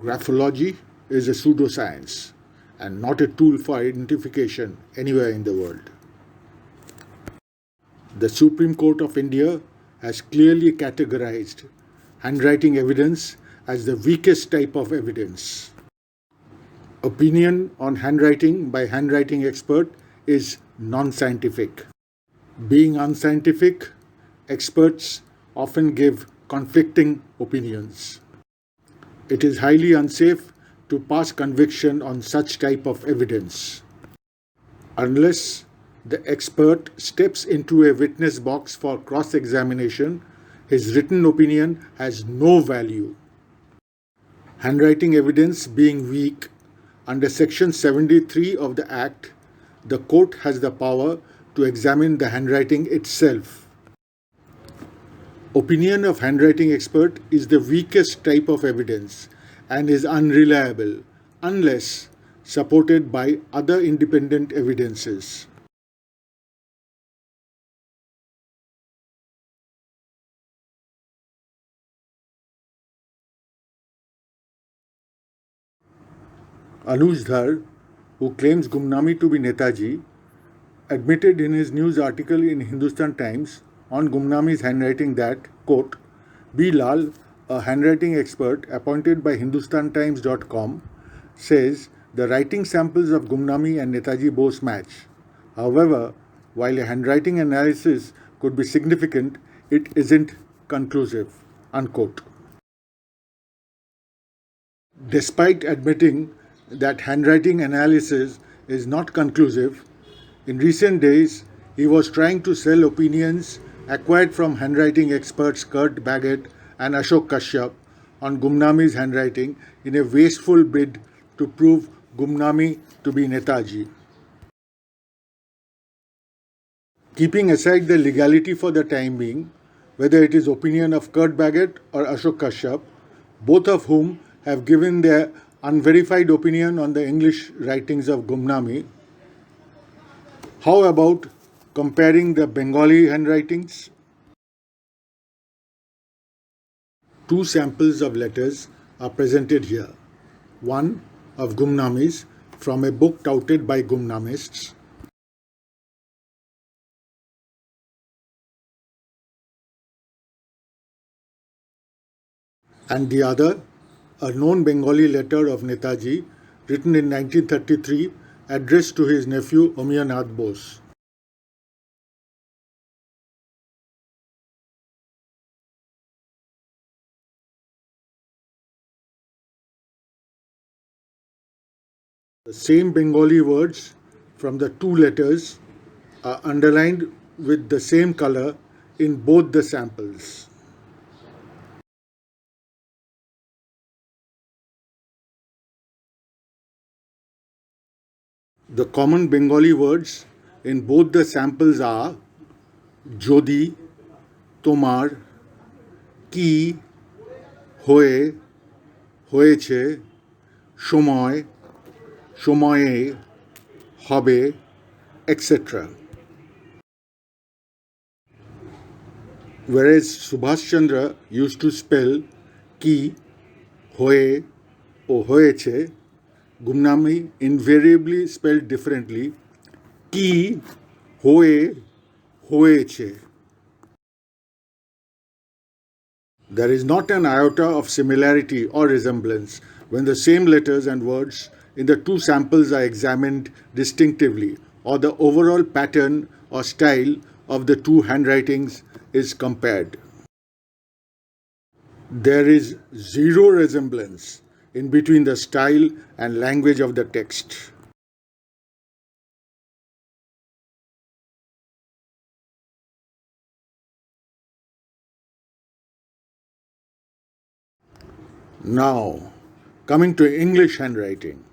Graphology is a pseudoscience and not a tool for identification anywhere in the world. The Supreme Court of India has clearly categorized handwriting evidence as the weakest type of evidence. Opinion on handwriting by handwriting expert is non-scientific. Being unscientific, experts often give conflicting opinions. It is highly unsafe to pass conviction on such type of evidence. Unless the expert steps into a witness box for cross-examination, his written opinion has no value. Handwriting evidence being weak, under Section 73 of the Act, the court has the power to examine the handwriting itself. Opinion of handwriting expert is the weakest type of evidence and is unreliable unless supported by other independent evidences. Anuj Dhar, who claims Gumnami to be Netaji, admitted in his news article in Hindustan Times on Gumnami's handwriting that, quote, B. Lal, a handwriting expert appointed by HindustanTimes.com, says the writing samples of Gumnami and Netaji Bose match. However, while a handwriting analysis could be significant, it isn't conclusive, unquote. Despite admitting that handwriting analysis is not conclusive, in recent days he was trying to sell opinions acquired from handwriting experts Kurt Baggett and Ashok Kashyap on Gumnami's handwriting in a wasteful bid to prove Gumnami to be Netaji. Keeping aside the legality for the time being, whether it is opinion of Kurt Baggett or Ashok Kashyap, both of whom have given their unverified opinion on the English writings of Gumnami, how about comparing the Bengali handwritings? Two samples of letters are presented here. One of Gumnami's from a book touted by Gumnamists, and the other, a known Bengali letter of Netaji written in 1933 addressed to his nephew Omiyanath Bose. The same Bengali words from the two letters are underlined with the same color in both the samples. The common Bengali words in both the samples are Jodi, Tomar, Ki, Hoye, Hoyeche, Shomoy, Shomoye, Hobe, etc. Whereas Subhash Chandra used to spell Ki, Hoye, or Hoyeche, Gumnami invariably spelled differently Ki, Hoye, Hoyeche. There is not an iota of similarity or resemblance when the same letters and words in the two samples are examined distinctively, or the overall pattern or style of the two handwritings is compared. There is zero resemblance in between the style and language of the text. Now, coming to English handwriting.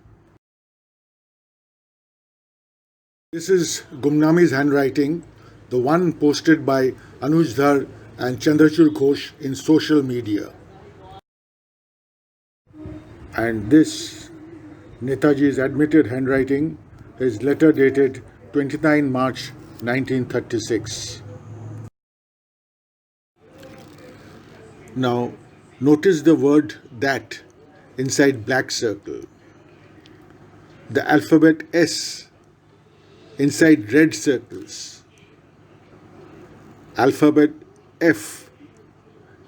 This is Gumnami's handwriting, the one posted by Anuj Dhar and Chandrachud Ghosh in social media. And this, Netaji's admitted handwriting, is letter dated 29 March 1936. Now, notice the word that inside black circle. The alphabet S inside red circles. Alphabet F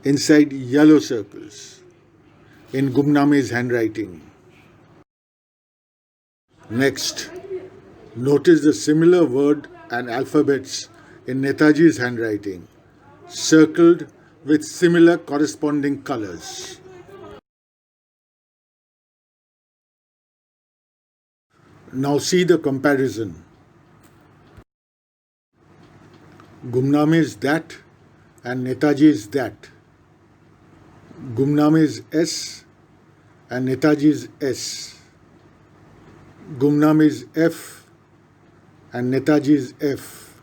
inside yellow circles in Gumname's handwriting. Next, notice the similar word and alphabets in Netaji's handwriting, circled with similar corresponding colors. Now see the comparison. Gumname is that and Netaji is that. Gumname is S and Netaji is S. Gumname is F and Netaji is F.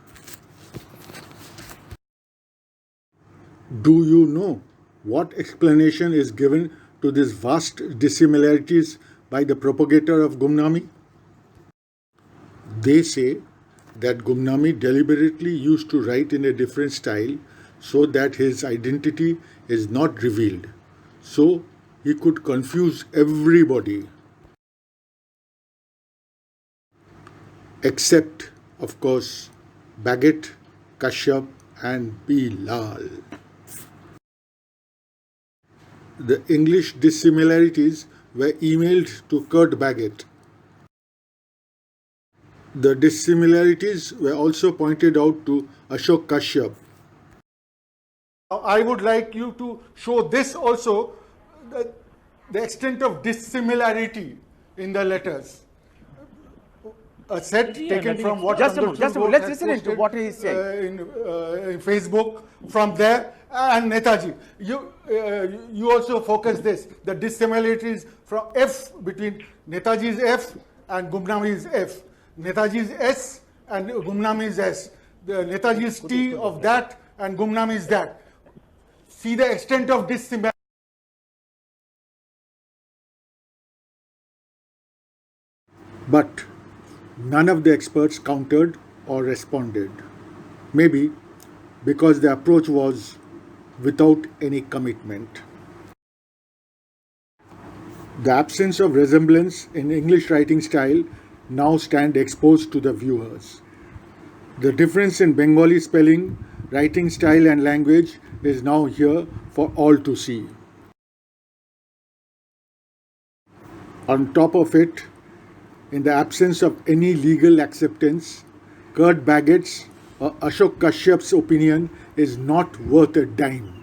Do you know what explanation is given to these vast dissimilarities by the propagator of Gumnami? They say that Gumnami deliberately used to write in a different style so that his identity is not revealed, so he could confuse everybody. Except, of course, Bagot, Kashyap and P. Lal. The English dissimilarities were emailed to Kurt Bagot. The dissimilarities were also pointed out to Ashok Kashyap. I would like you to show this also, the extent of dissimilarity in the letters. A set taken from what just a moment, let's listen to what he is saying. In Facebook, from there, and Netaji. You also focus this, the dissimilarities from F between Netaji's F and Gumnami's F. Netaji's S and Gumnami's S. The Netaji's T of that and Gumnami's that. See the extent of dissimilarity. But none of the experts countered or responded. Maybe because the approach was without any commitment. The absence of resemblance in English writing style now stand exposed to the viewers. The difference in Bengali spelling, writing style and language is now here for all to see. On top of it, in the absence of any legal acceptance, Kurt Bagot's or Ashok Kashyap's opinion is not worth a dime.